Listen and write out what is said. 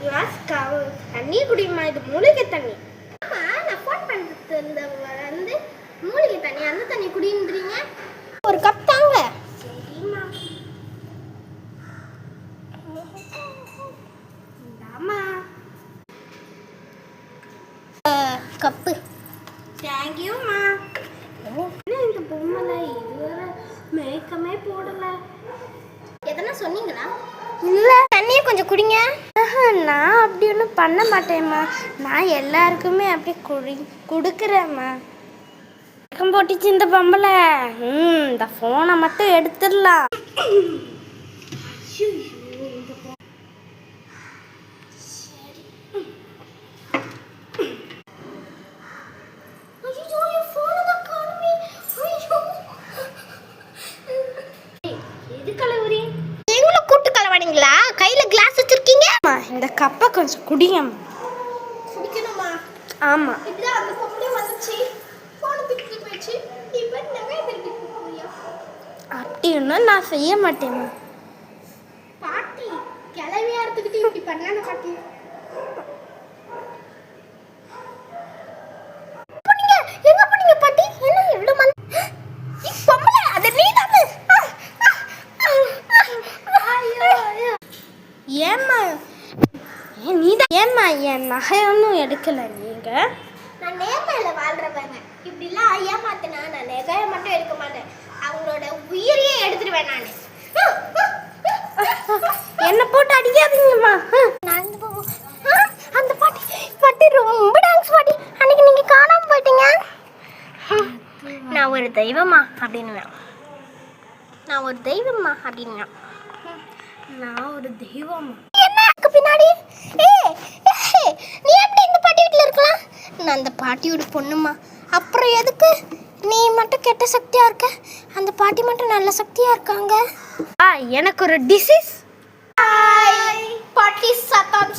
Class தண்ணி குடிமா, இது மூலிகை தண்ணி. ஆமா, நான் ஃபோன் பண்ணிட்டு வந்து மூலிகை தண்ணி, அந்த தண்ணி குடின்றீங்க. ஒரு கப் தாங்க. சரிம்மா. இந்தாம்மா கப்பு. தேங்க்யூம்மா. என்ன இந்த பொம்மை இதுவரை மேக்கமே போடல. எதனா சொன்னீங்களா? இல்லை, தண்ணியை கொஞ்சம் குடிங்க. நான் அப்படி ஒன்றும் பண்ண மாட்டேம்மா. நான் எல்லாருக்குமே அப்படி கொடுக்குறேம்மா. பக்கம் போட்டுச்சு இந்த பொம்பளை. இந்த ஃபோனை மட்டும் எடுத்துடலாம். கையில கிளாஸ் வச்சிருக்கீங்க. இந்த கப்பை கொஞ்சம் குடிங்கம்மா. குடிக்கணுமா? ஆமா. இதுதான் அந்த பொம்பளை வந்துச்சு, போன் பிடிச்சு போயிடுச்சு. இப்போ நகை திருப்பி போறியா? அப்படி ஒன்றும் நான் செய்ய மாட்டேம்மா. பாட்டி கிளவியா எடுத்துக்கிட்டு இப்படி பண்ணான பாட்டி. எங்க போனீங்க பாட்டி? என்ன இவ்வளவு மணி? பொம்பளை அது நீதானே? ஏம்மா நீதான்? ஏம்மா என் நகை ஒன்றும் எடுக்கல நீங்க? நான் நேர்மையில வாழ்றவங்க. இப்படிலாம் ஏமாத்தினா நான் நகையை மட்டும் எடுக்க மாட்டேன், அவங்களோட உயிரையே எடுத்துருவேன் நான். என்ன போட்டு அடிக்காதீங்கம்மா. அந்த பாட்டி பாட்டி ரொம்ப டான்ஸ் பாட்டி. அன்னைக்கு நீங்க காணாம போயிட்டீங்க. நான் ஒரு தெய்வமா அப்படின்னு. நான் ஒரு தெய்வமா அப்படின்னு. நான் ஒரு தெய்வம். என்ன பின்னாடி? நீ எப்படி இந்த பாட்டி வீட்டில் இருக்கலாம்? நான் அந்த பாட்டியோட பொண்ணுமா. அப்புறம் எதுக்கு நீ மட்டும் கெட்ட சக்தியா இருக்க, அந்த பாட்டி மட்டும் நல்ல சக்தியா இருக்காங்க? எனக்கு ஒரு டிசீஸ். பாட்டி சத்தம்.